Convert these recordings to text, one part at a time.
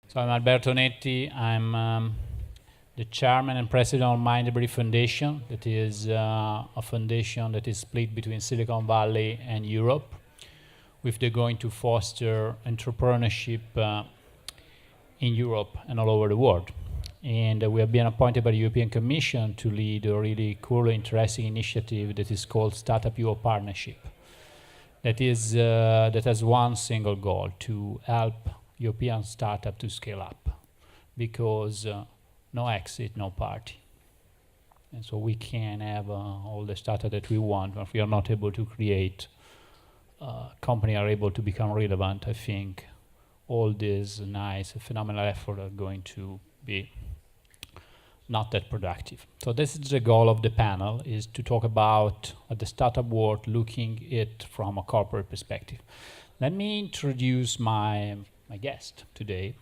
So I'm Alberto Onetti. I'm the chairman and president of Mindable Foundation. That is a foundation that is split between Silicon Valley and Europe, with the goal to foster entrepreneurship in Europe and all over the world. And we have been appointed by the European Commission to lead a really cool, interesting initiative that is called Startup Europe Partnership. That has one single goal: to help European startup to scale up, because no exit, no party. And so we can have all the startup that we want, but if we are not able to create company are able to become relevant. I think all these nice, phenomenal effort are going to be not that productive. So this is the goal of the panel, is to talk about the startup world, looking it from a corporate perspective. Let me introduce my guest today.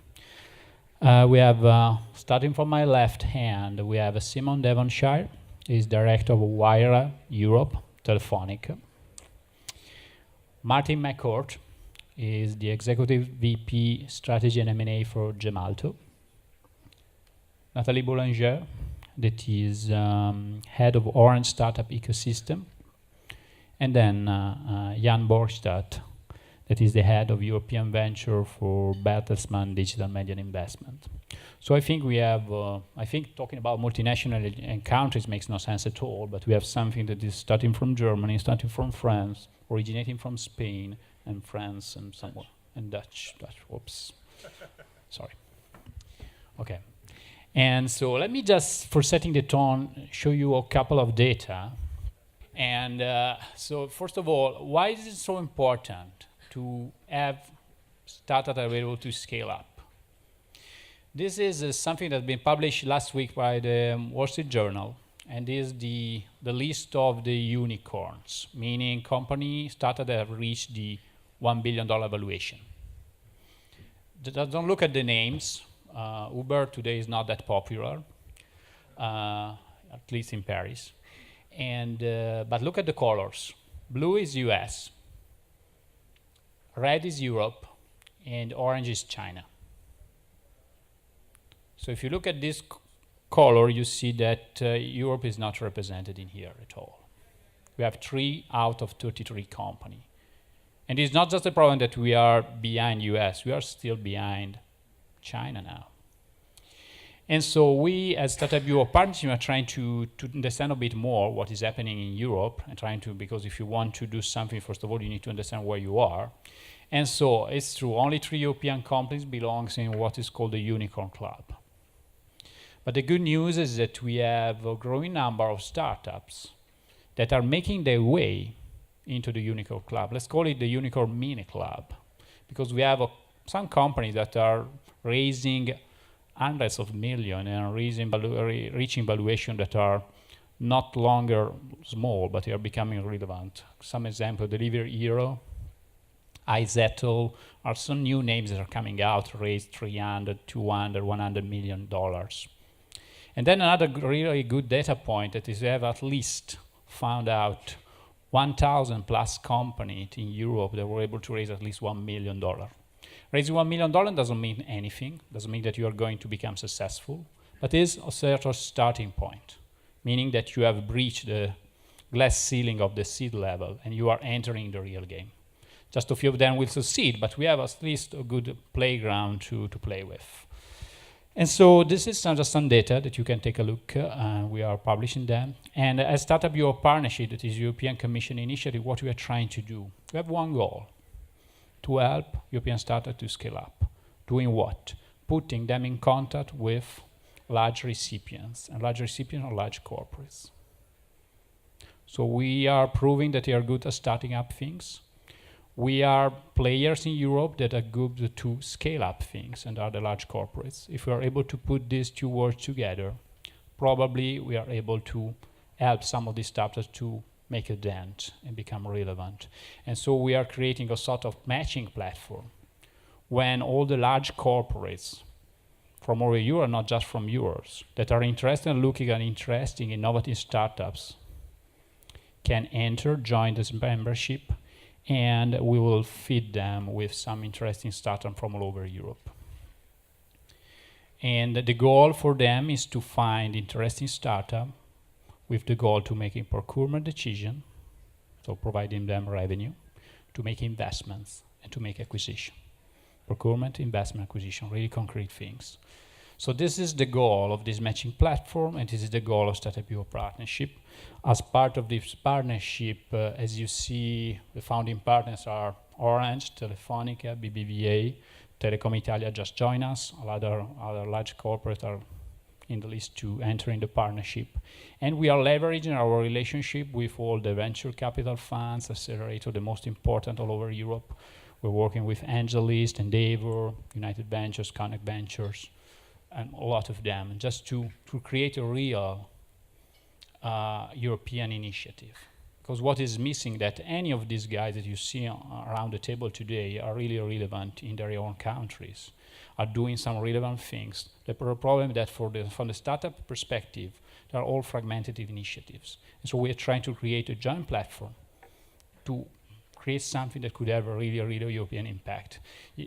We have, starting from my left hand, we have Simon Devonshire. He's director of WYRA Europe, Telefonica. Martin Mccourt is the executive VP Strategy and M&A for Gemalto. Nathalie Boulanger, that is head of Orange Startup Ecosystem. And then Jan Borgstadt, that is the head of European Venture for Bertelsmann Digital Media Investment. So I think we have, talking about multinational and countries makes no sense at all, but we have something that is starting from Germany, starting from France, originating from Spain, and France, and somewhere, and Dutch, whoops, sorry. Okay, and so let me just, for setting the tone, show you a couple of data. And so first of all, why is it so important to have startups that are able to scale up? This is something that's been published last week by the Wall Street Journal, and is the list of the unicorns, meaning company startups that have reached the $1 billion valuation. Don't look at the names. Uber today is not that popular, at least in Paris. And but look at the colors. Blue is US, red is Europe, and orange is China. So if you look at this color, you see that Europe is not represented in here at all. We have 3 out of 33 companies. And it's not just a problem that we are behind US, we are still behind China now. And so we, as Startup Europe Partnership, are trying to understand a bit more what is happening in Europe, and trying to, because if you want to do something, first of all, you need to understand where you are. And so it's true, only 3 European companies belongs in what is called the Unicorn Club. But the good news is that we have a growing number of startups that are making their way into the Unicorn Club. Let's call it the Unicorn Mini Club, because we have some companies that are raising hundreds of millions and reaching valuation that are not longer small, but they are becoming relevant. Some example, Delivery Hero, iZettle are some new names that are coming out, raised 300, 200, $100 million. And then another really good data point that is we have at least found out 1,000 plus companies in Europe that were able to raise at least $1 million. Raising $1 million doesn't mean anything, doesn't mean that you are going to become successful, but is a certain starting point, meaning that you have breached the glass ceiling of the seed level and you are entering the real game. Just a few of them will succeed, but we have at least a good playground to play with. And so this is just some data that you can take a look. We are publishing them. And as Startup Europe Partnership, that is European Commission initiative, what we are trying to do, we have one goal: to help European startups to scale up. Doing what? Putting them in contact with large recipients, and large recipients are large corporates. So we are proving that they are good at starting up things. We are players in Europe that are good to scale up things, and are the large corporates. If we are able to put these 2 words together, probably we are able to help some of these startups to make a dent and become relevant. And so we are creating a sort of matching platform when all the large corporates from over Europe, not just from Europe, that are interested in looking at interesting, innovative startups can enter, join this membership, and we will feed them with some interesting startups from all over Europe. And the goal for them is to find interesting startup with the goal to making procurement decision, so providing them revenue, to make investments and to make acquisition. Procurement, investment, acquisition, really concrete things. So this is the goal of this matching platform, and this is the goal of Startup Europe Partnership. As part of this partnership, as you see, the founding partners are Orange, Telefonica, BBVA, Telecom Italia just joined us. Other large corporates are in the list to enter in the partnership. And we are leveraging our relationship with all the venture capital funds, accelerator, the most important all over Europe. We're working with AngelList, Endeavor, United Ventures, Connect Ventures, and a lot of them, just to create a real European initiative. Because what is missing, that any of these guys that you see around the table today are really relevant in their own countries, are doing some relevant things. The problem is that from the startup perspective, they are all fragmented initiatives. And so we are trying to create a joint platform to create something that could have a really European impact.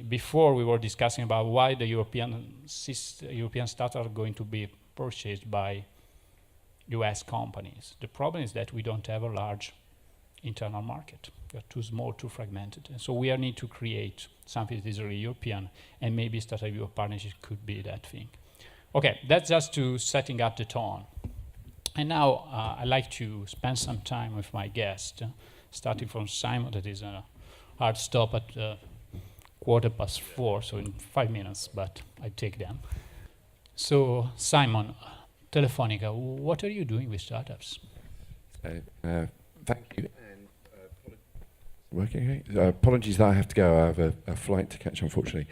Before we were discussing about why the European startups are going to be purchased by US companies. The problem is that we don't have a large internal market. We are too small, too fragmented. And so we need to create something that is really European, and maybe Startup Europe Partnership could be that thing. Okay, that's just to setting up the tone. And now I'd like to spend some time with my guest, starting from Simon, that is a hard stop at 4:15, so in 5 minutes, but I take them. So Simon, Telefonica, what are you doing with startups? Thank you. Working okay? Apologies that I have to go. I have a flight to catch, unfortunately.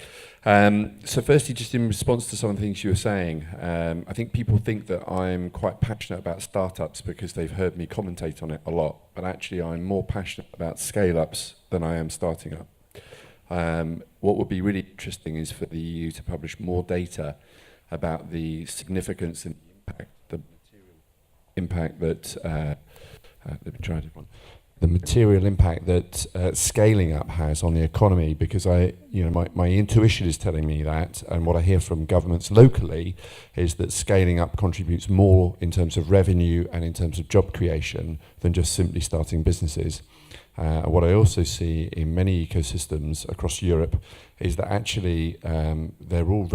So firstly, just in response to some of the things you were saying, I think people think that I'm quite passionate about startups because they've heard me commentate on it a lot, but actually I'm more passionate about scale-ups than I am starting up. What would be really interesting is for the EU to publish more data about the significance and the material impact that let me try a different one. The material impact that scaling up has on the economy, because my intuition is telling me that, and what I hear from governments locally is that scaling up contributes more in terms of revenue and in terms of job creation than just simply starting businesses. What I also see in many ecosystems across Europe is that actually they're all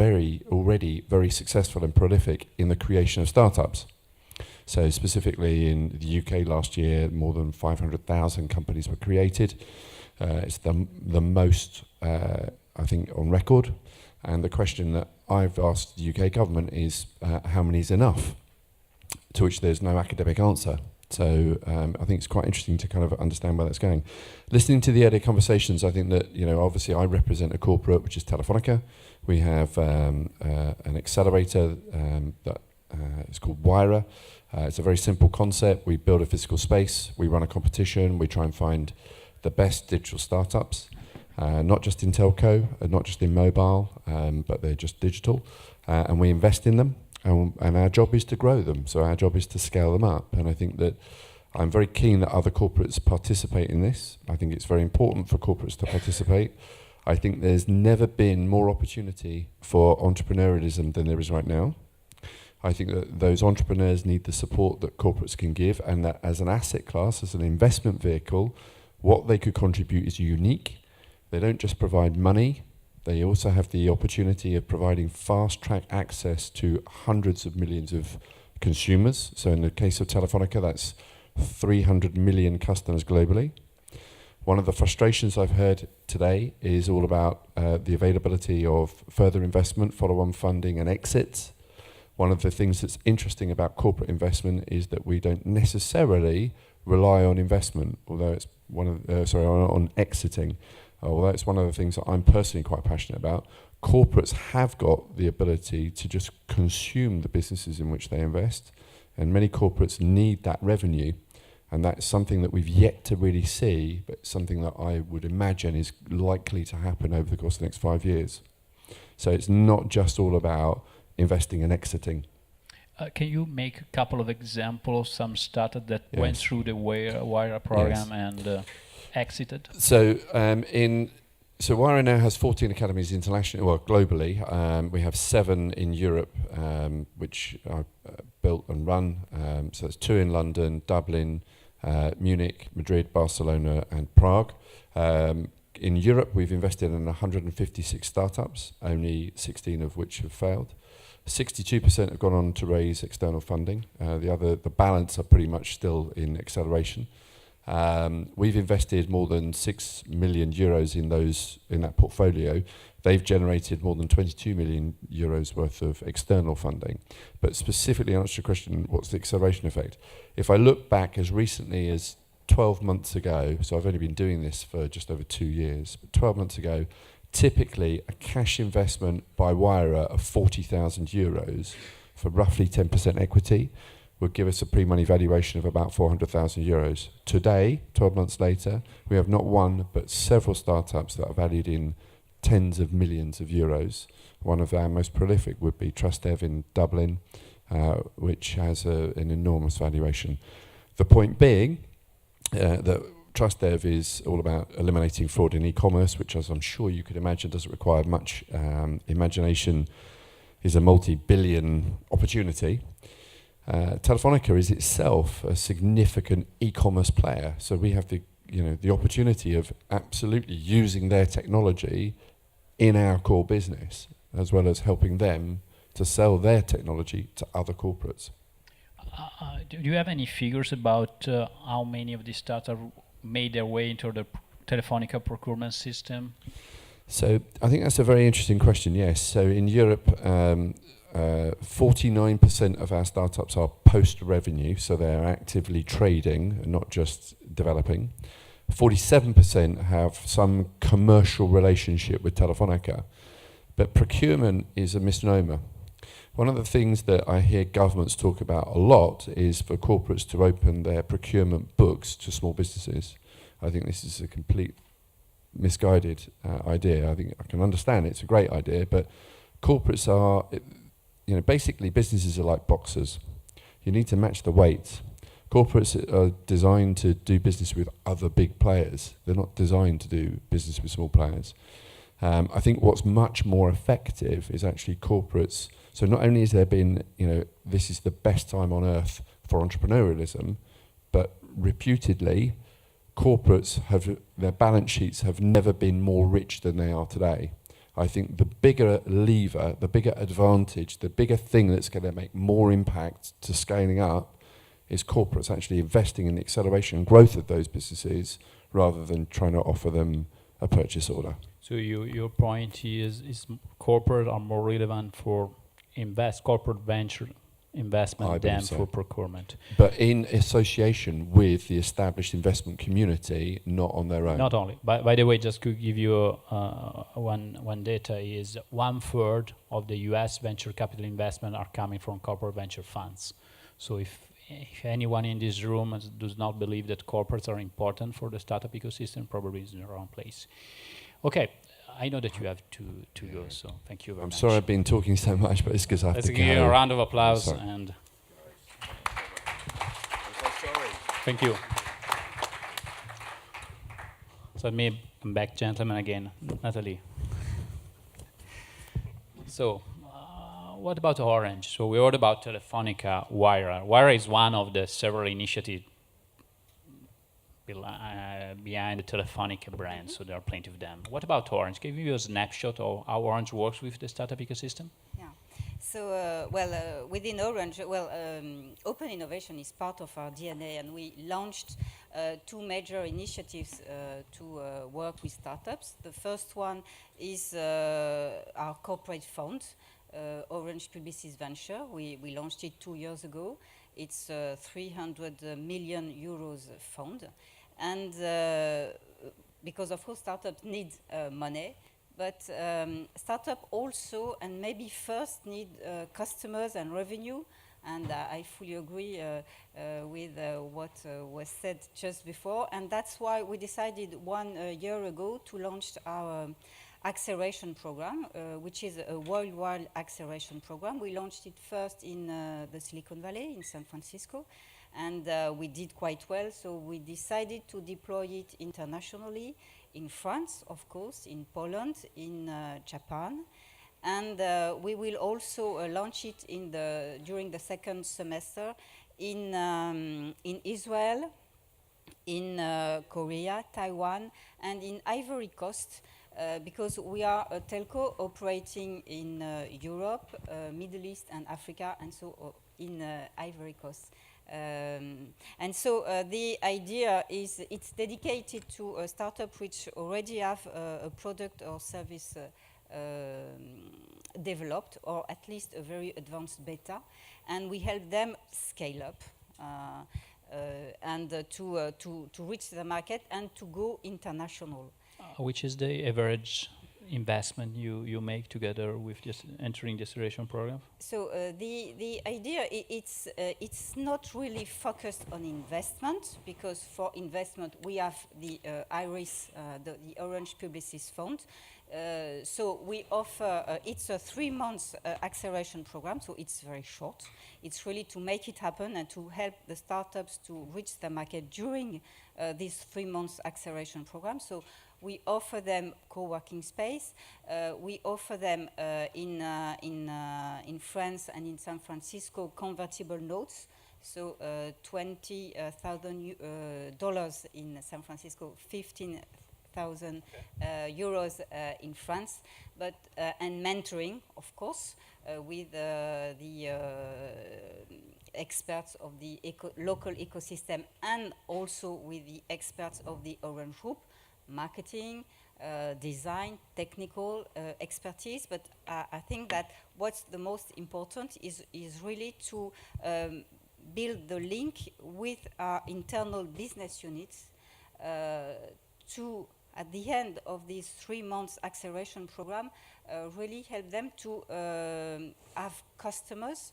already very successful and prolific in the creation of startups. So specifically in the UK last year, more than 500,000 companies were created. It's the most, I think, on record. And the question that I've asked the UK government is how many is enough? To which there's no academic answer. So I think it's quite interesting to kind of understand where that's going. Listening to the earlier conversations, I think that, obviously I represent a corporate, which is Telefonica. We have an accelerator that is called WYRA. It's a very simple concept. We build a physical space, we run a competition, we try and find the best digital startups, not just in telco, not just in mobile, but they're just digital, and we invest in them, and our job is to grow them. So our job is to scale them up, and I think that I'm very keen that other corporates participate in this. I think it's very important for corporates to participate. I think there's never been more opportunity for entrepreneurialism than there is right now. I think that those entrepreneurs need the support that corporates can give, and that as an asset class, as an investment vehicle, what they could contribute is unique. They don't just provide money, they also have the opportunity of providing fast-track access to hundreds of millions of consumers. So in the case of Telefonica, that's 300 million customers globally. One of the frustrations I've heard today is all about the availability of further investment, follow-on funding and exits. One of the things that's interesting about corporate investment is that we don't necessarily rely on investment, although it's on exiting. Although it's one of the things that I'm personally quite passionate about. Corporates have got the ability to just consume the businesses in which they invest, and many corporates need that revenue, and that's something that we've yet to really see, but something that I would imagine is likely to happen over the course of the next 5 years. So it's not just all about investing and exiting. Can you make a couple of examples of some startup that went through the WYRA program? Yes. And exited? So so WYRA now has 14 academies internationally, well, globally. We have 7 in Europe, which are built and run. So there's 2 in London, Dublin, Munich, Madrid, Barcelona, and Prague. In Europe, we've invested in 156 startups, only 16 of which have failed. 62% have gone on to raise external funding. The balance are pretty much still in acceleration. We've invested more than 6 million euros in that portfolio. They've generated more than 22 million euros worth of external funding. But specifically to answer your question, what's the acceleration effect? If I look back as recently as 12 months ago, so I've only been doing this for just over 2 years, but 12 months ago, typically a cash investment by WYRA of 40,000 euros for roughly 10% equity would give us a pre-money valuation of about 400,000 euros. Today, 12 months later, we have not one but several startups that are valued in tens of millions of euros. One of our most prolific would be TrustDev in Dublin, which has an enormous valuation. The point being that TrustDev is all about eliminating fraud in e-commerce, which, as I'm sure you could imagine, doesn't require much imagination, is a multi-billion opportunity. Telefonica is itself a significant e-commerce player, so we have the opportunity of absolutely using their technology in our core business, as well as helping them to sell their technology to other corporates. Do you have any figures about how many of these startups made their way into the Telefonica procurement system? So I think that's a very interesting question, yes. So in Europe, 49% of our startups are post-revenue, so they're actively trading, not just developing. 47% have some commercial relationship with Telefonica, but procurement is a misnomer. One of the things that I hear governments talk about a lot is for corporates to open their procurement books to small businesses. I think this is a complete misguided idea. I think I can understand it's a great idea, but corporates are, basically businesses are like boxers. You need to match the weights. Corporates are designed to do business with other big players. They're not designed to do business with small players. I think what's much more effective is actually corporates. So not only has there been, this is the best time on earth for entrepreneurialism, but reputedly, corporates their balance sheets have never been more rich than they are today. I think the bigger lever, the bigger advantage, the bigger thing that's going to make more impact to scaling up is corporates actually investing in the acceleration and growth of those businesses rather than trying to offer them a purchase order. So your point is corporate are more relevant for corporate venture investment than for procurement. But in association with the established investment community, not on their own. Not only. By the way, just to give you one data is 1/3 of the US venture capital investment are coming from corporate venture funds. So if anyone in this room does not believe that corporates are important for the startup ecosystem, probably is in the wrong place. Okay, I know that you have to go, so thank you very much. I'm sorry I've been talking so much, but it's because I have to go. Let's give you a round of applause. And thank you. So let me come back, gentlemen, again. Nathalie. So, what about Orange? So we heard about Telefonica, WYRA. WYRA is one of the several initiatives behind the Telefonica brand, so there are plenty of them. What about Orange? Can you give you a snapshot of how Orange works with the startup ecosystem? Yeah. So, within Orange, open innovation is part of our DNA, and we launched 2 major initiatives to work with startups. The first one is our corporate fund, Orange Publicis Venture. We launched it 2 years ago. It's a 300 million euros fund. And because of course startups need money, but startups also and maybe first need customers and revenue. And I fully agree with what was said just before. And that's why we decided 1 year ago to launch our acceleration program, which is a worldwide acceleration program. We launched it first in the Silicon Valley in San Francisco. and we did quite well. So we decided to deploy it internationally in France, of course, in Poland, in Japan. And we will also launch it during the second semester in Israel, in Korea, Taiwan, and in Ivory Coast, because we are a telco operating in Europe, Middle East, and Africa, and so in Ivory Coast. And so the idea is it's dedicated to a startup which already have a product or service developed, or at least a very advanced beta, and we help them scale up and to reach the market and to go international. Which is the average investment you make together with just entering the acceleration program? So the idea, it's not really focused on investment, because for investment we have the IRIS, the Orange Publicis Fund. So we offer, it's a 3-month acceleration program, so it's very short. It's really to make it happen and to help the startups to reach the market during this 3-month acceleration program. So we offer them co-working space. We offer them in France and in San Francisco convertible notes. So $20,000 in San Francisco, 15,000 euros in France, but and mentoring, of course, with the experts of the local ecosystem, and also with the experts of the Orange Group, marketing, design, technical expertise. But I think that what's the most important is really to build the link with our internal business units to, at the end of this 3 months acceleration program, really help them to have customers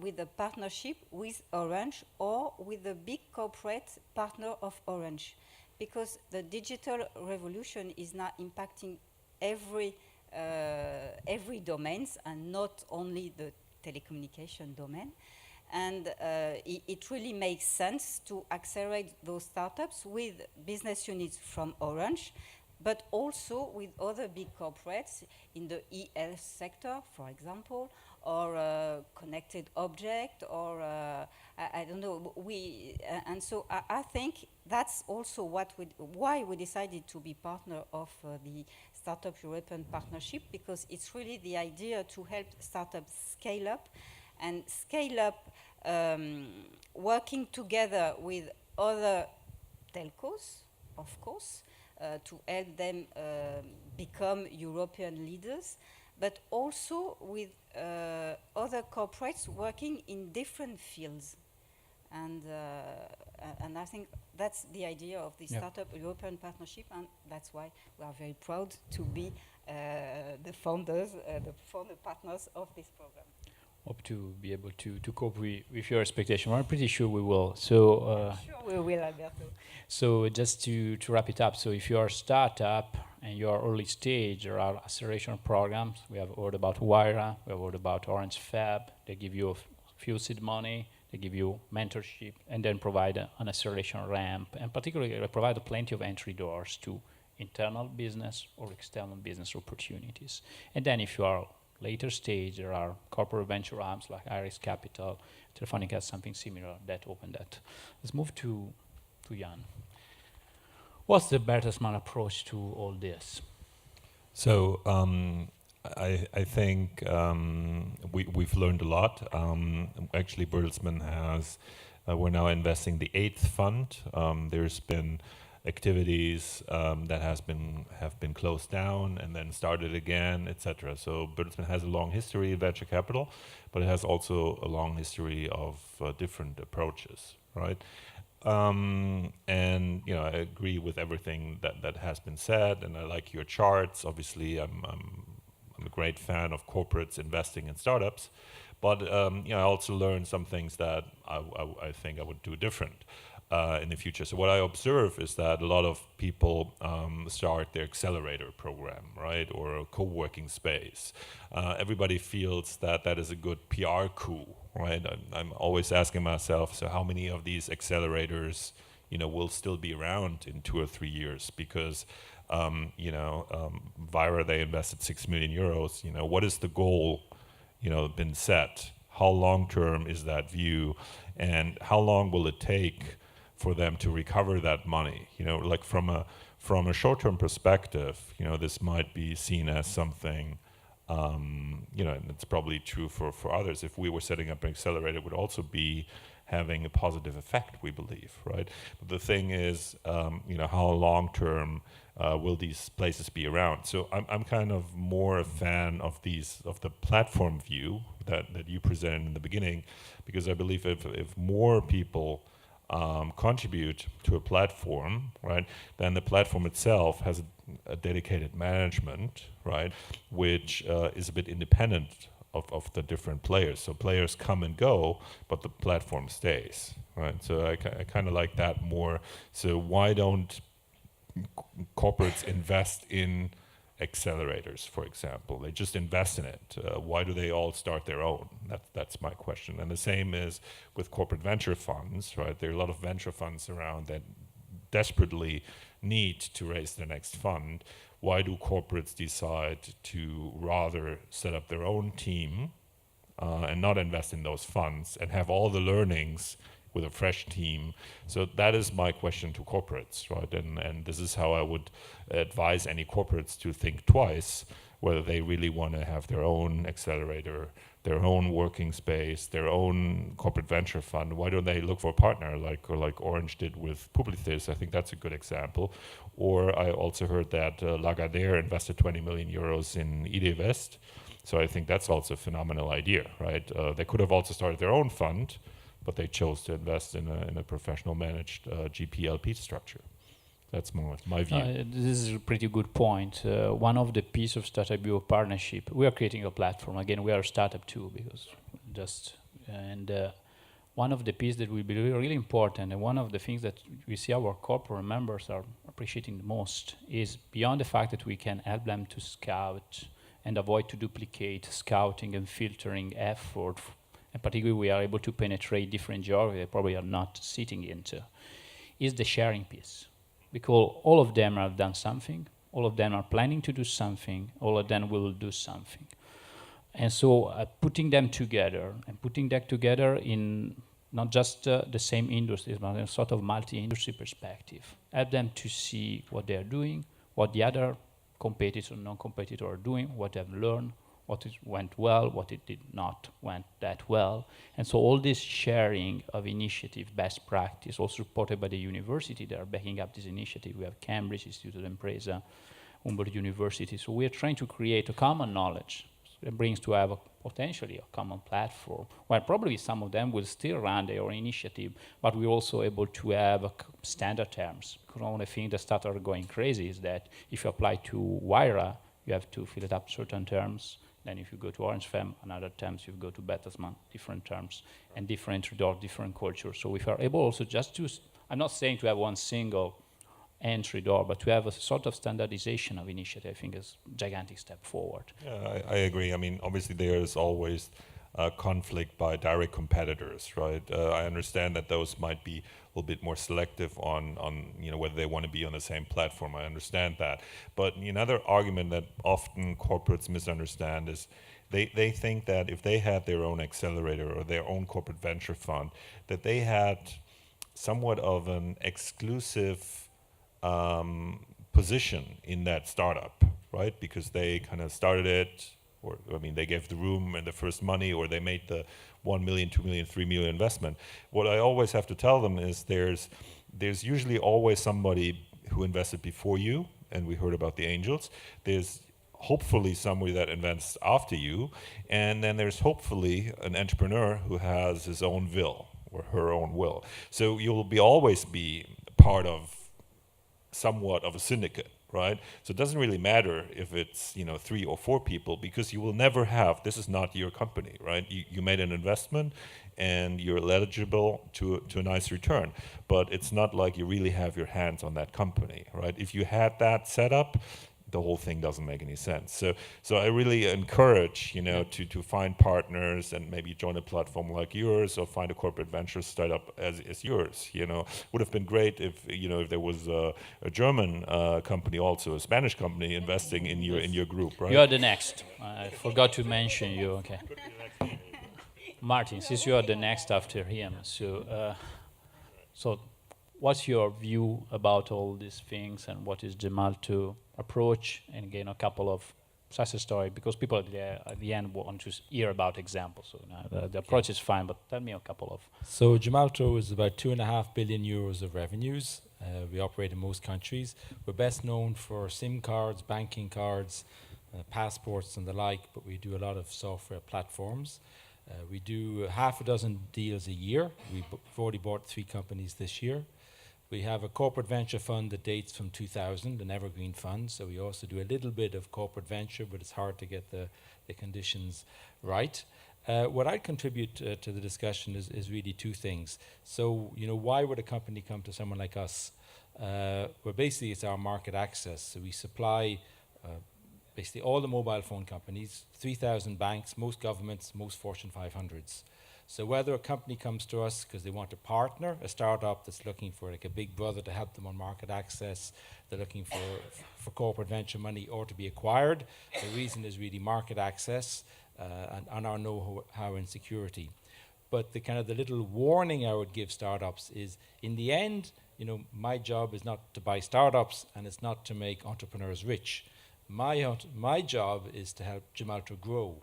with a partnership with Orange or with a big corporate partner of Orange. Because the digital revolution is now impacting every domains, and not only the telecommunication domain. And it really makes sense to accelerate those startups with business units from Orange, but also with other big corporates in the e-health sector, for example, or connected object, or I don't know. And so I think that's also why we decided to be partner of the Startup European Partnership, because it's really the idea to help startups scale up, and scale up working together with other telcos, of course, to help them become European leaders, but also with other corporates working in different fields. And I think that's the idea of the Startup European Partnership, and that's why we are very proud to be the founder partners of this program. Hope to be able to cope with your expectation. I'm pretty sure we will. So sure we will, Alberto. So just to wrap it up, so if you are a startup and you are early stage, there are acceleration programs. We have heard about WYRA, we have heard about Orange Fab. They give you a few seed money, they give you mentorship, and then provide an acceleration ramp, and particularly they provide plenty of entry doors to internal business or external business opportunities. And then if you are later stage, there are corporate venture arms like Iris Capital. Telefonica has something similar that opened that. Let's move to Jan. What's the Bertelsmann approach to all this? So I think we've learned a lot. Actually, Bertelsmann has, we're now investing the 8th fund. There's been activities that have been closed down and then started again, etc. So Bertelsmann has a long history of venture capital, but it has also a long history of different approaches, right? And I agree with everything that has been said, and I like your charts. Obviously, I'm a great fan of corporates investing in startups, but I also learned some things that I think I would do different. in the future. So what I observe is that a lot of people start their accelerator program, right, or a co-working space. Everybody feels that that is a good PR coup, right? I'm always asking myself, so how many of these accelerators, will still be around in 2 or 3 years? Because WYRA, they invested 6 million euros. What is the goal, been set? How long term is that view, and how long will it take for them to recover that money? Like from a short-term perspective, this might be seen as something, and it's probably true for others. If we were setting up an accelerator, it would also be having a positive effect, we believe, right? But the thing is, how long-term will these places be around? So I'm kind of more a fan of the platform view that you presented in the beginning, because I believe if more people contribute to a platform, right, then the platform itself has a dedicated management, right, which is a bit independent of the different players. So players come and go, but the platform stays, right? So I kind of like that more. So why don't corporates invest in accelerators, for example? They just invest in it. Why do they all start their own? That's my question. And the same is with corporate venture funds, right? There are a lot of venture funds around that desperately need to raise their next fund. Why do corporates decide to rather set up their own team and not invest in those funds and have all the learnings with a fresh team? So that is my question to corporates, right? And this is how I would advise any corporates to think twice whether they really want to have their own accelerator, their own working space, their own corporate venture fund. Why don't they look for a partner like Orange did with Publicis? I think that's a good example. Or I also heard that Lagardère invested 20 million euros in IdeWest. So I think that's also a phenomenal idea, right? They could have also started their own fund, but they chose to invest in a professional managed GPLP structure. That's my view. This is a pretty good point. One of the pieces of Startup Bio partnership, we are creating a platform. Again, we are a startup too, because one of the pieces that will be really important, and one of the things that we see our corporate members are appreciating the most, is beyond the fact that we can help them to scout and avoid to duplicate scouting and filtering effort, and particularly we are able to penetrate different geographies they probably are not sitting into, is the sharing piece. Because all of them have done something, all of them are planning to do something, all of them will do something. And so putting them together, and putting that together in not just the same industries, but in a sort of multi-industry perspective, help them to see what they are doing, what the other competitors or non-competitors are doing, what they've learned, what went well, what it did not went that well. And so all this sharing of initiative, best practice, also supported by the university that are backing up this initiative. We have Cambridge, Instituto d'Impresa, Humboldt University. So we are trying to create a common knowledge that brings to have potentially a common platform, where probably some of them will still run their own initiative, but we're also able to have standard terms. Because one of the things that started going crazy is that if you apply to WYRA, you have to fill it up certain terms. Then if you go to Orange Fem, another terms, you go to Bertelsmann, different terms, and different door, different cultures. So if we are able also just to, I'm not saying to have one single entry door, but to have a sort of standardization of initiative, I think is a gigantic step forward. Yeah, I agree. I mean, obviously there is always conflict by direct competitors, right? I understand that those might be a little bit more selective on whether they want to be on the same platform. I understand that. But another argument that often corporates misunderstand is they think that if they had their own accelerator or their own corporate venture fund, that they had somewhat of an exclusive position in that startup, right? Because they kind of started it, or they gave the room and the first money, or they made the 1 million, 2 million, 3 million investment. What I always have to tell them is there's usually always somebody who invested before you, and we heard about the angels. There's hopefully somebody that invests after you, and then there's hopefully an entrepreneur who has his own will or her own will. So you'll always be part of somewhat of a syndicate, right? So it doesn't really matter if it's 3 or 4 people, because you will never have, this is not your company, right? You made an investment and you're eligible to a nice return, but it's not like you really have your hands on that company, right? If you had that set up, the whole thing doesn't make any sense. So I really encourage, to find partners and maybe join a platform like yours, or find a corporate venture startup as yours. Would have been great if there was a German company, also a Spanish company, investing in your group, right? You are the next. I forgot to mention you. Okay. Martin, since you are the next after him, so what's your view about all these things, and what is Gemalto approach? And again, a couple of success story, because people at the end want to hear about examples. So the approach is fine, but tell me a couple of. So Gemalto is about 2.5 billion euros of revenues. We operate in most countries. We're best known for SIM cards, banking cards, passports and the like, but we do a lot of software platforms. We do half a dozen deals a year. We've already bought 3 companies this year. We have a corporate venture fund that dates from 2000, an evergreen fund. So we also do a little bit of corporate venture, but it's hard to get the conditions right. What I contribute to the discussion is really 2 things. So, why would a company come to someone like us? Well, basically, it's our market access. So we supply basically all the mobile phone companies, 3,000 banks, most governments, most Fortune 500s. So whether a company comes to us because they want a partner, a startup that's looking for like a big brother to help them on market access, they're looking for corporate venture money, or to be acquired, the reason is really market access and our know-how and security. But the kind of the little warning I would give startups is, in the end, my job is not to buy startups, and it's not to make entrepreneurs rich. My job is to help Gemalto grow.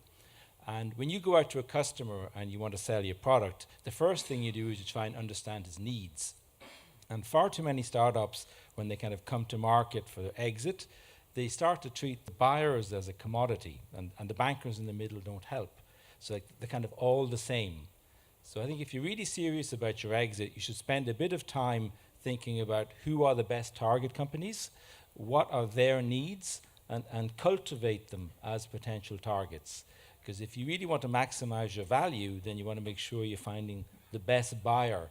And when you go out to a customer and you want to sell your product, the first thing you do is you try and understand his needs. And far too many startups, when they kind of come to market for their exit, they start to treat the buyers as a commodity, and the bankers in the middle don't help. So they're kind of all the same. So I think if you're really serious about your exit, you should spend a bit of time thinking about who are the best target companies, what are their needs, and cultivate them as potential targets. Because if you really want to maximize your value, then you want to make sure you're finding the best buyer.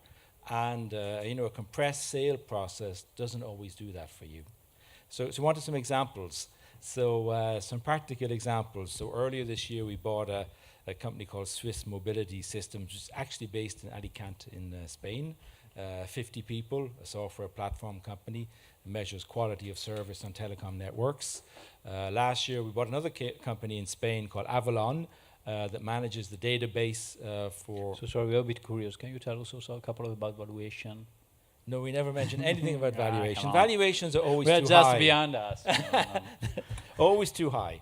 And a compressed sale process doesn't always do that for you. So I wanted some examples. So some practical examples. So earlier this year, we bought a company called Swiss Mobility Systems, which is actually based in Alicante in Spain. 50 people, a software platform company, measures quality of service on telecom networks. Last year, we bought another company in Spain called Avalon that manages the database for... So sorry, we're a bit curious. Can you tell us also a couple about valuation? No, we never mentioned anything about valuation. Come on. Valuations are always We're too just high. beyond us. Always too high.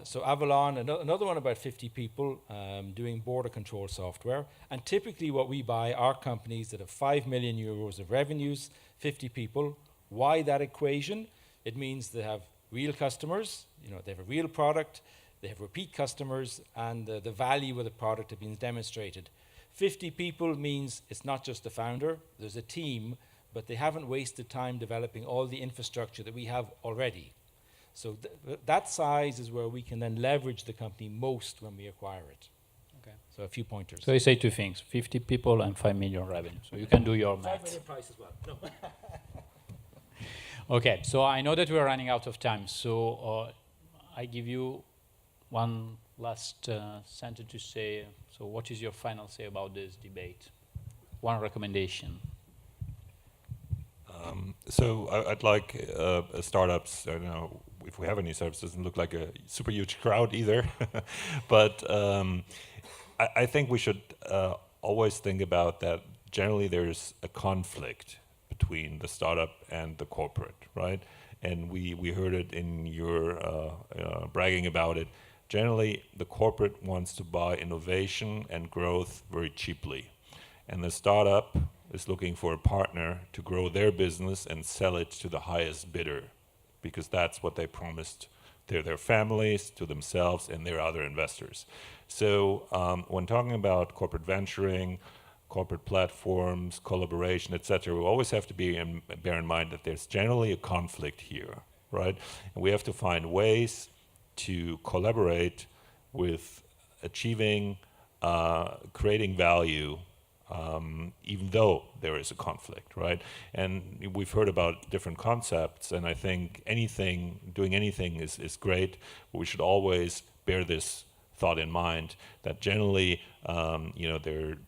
So Avalon, another one, about 50 people doing border control software. And typically what we buy are companies that have 5 million euros of revenues, 50 people. Why that equation? It means they have real customers, they have a real product, they have repeat customers, and the value of the product has been demonstrated. 50 people means it's not just the founder, there's a team, but they haven't wasted time developing all the infrastructure that we have already. So that size is where we can then leverage the company most when we acquire it. Okay. So a few pointers. So you say 2 things, 50 people and 5 million revenue. So you can do your 5 math. million price as well. No. Okay, so I know that we're running out of time. So I give you one last sentence to say. So what is your final say about this debate? One recommendation. So I'd like startups, if we have any startups, doesn't look like a super huge crowd either. But I think we should always think about that generally there's a conflict between the startup and the corporate, right? And we heard it in your bragging about it. Generally, the corporate wants to buy innovation and growth very cheaply. And the startup is looking for a partner to grow their business and sell it to the highest bidder, because that's what they promised to their families, to themselves, and their other investors. So when talking about corporate venturing, corporate platforms, collaboration, etc., we always have to bear in mind that there's generally a conflict here, right? And we have to find ways to collaborate with achieving, creating value, even though there is a conflict, right? And we've heard about different concepts, and I think doing anything is great, but we should always bear this thought in mind that generally,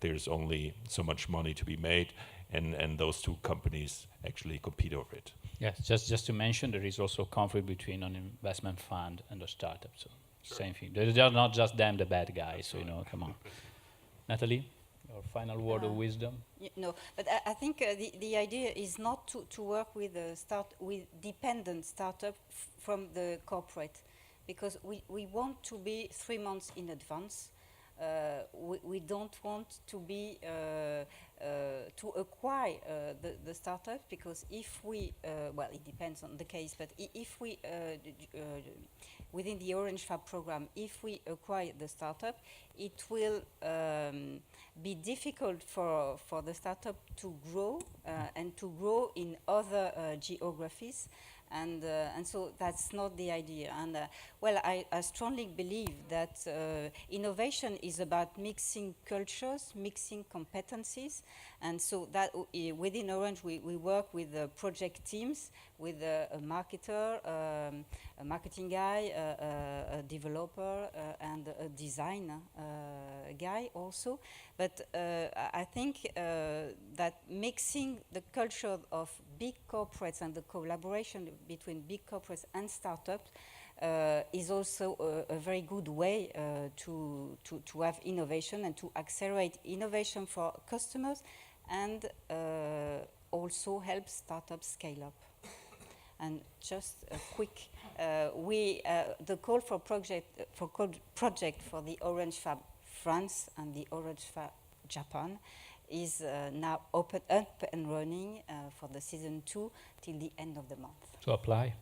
there's only so much money to be made, and those two companies actually compete over it. Yes, just to mention, there is also conflict between an investment fund and a startup. So same thing. They're not just them the bad guys. So come on, Nathalie, your final word of wisdom. No, but I think the idea is not to work with dependent startup from the corporate, because we want to be 3 months in advance. We don't want to be to acquire the startup, because if we it depends on the case, but if we within the Orange Fab program, if we acquire the startup, it will be difficult for the startup to grow and to grow in other geographies. And so that's not the idea. And I strongly believe that innovation is about mixing cultures, mixing competencies, and so that within Orange we work with project teams, with a marketer, a marketing guy, a developer, and a design guy also. But I think that mixing the culture of big corporates and the collaboration between big corporates and startups is also a very good way to have innovation and to accelerate innovation for customers, and also help startups scale up. And just a quick, the call for project for the Orange Fab France and the Orange Fab Japan is now up and running for the season 2 till the end of the month. To apply.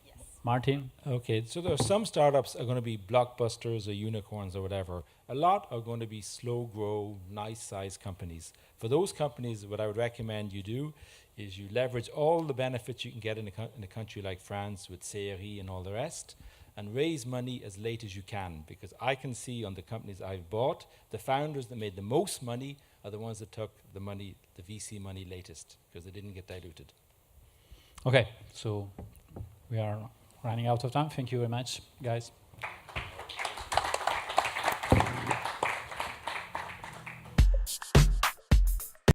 Yes. Martin? Okay, so there are some startups are going to be blockbusters or unicorns or whatever. A lot are going to be slow grow, nice size companies. For those companies, what I would recommend you do is you leverage all the benefits you can get in a country like France with CRE and all the rest, and raise money as late as you can, because I can see on the companies I've bought, the founders that made the most money are the ones that took the money, the VC money latest, because they didn't get diluted. Okay, so we are running out of time. Thank you very much, guys.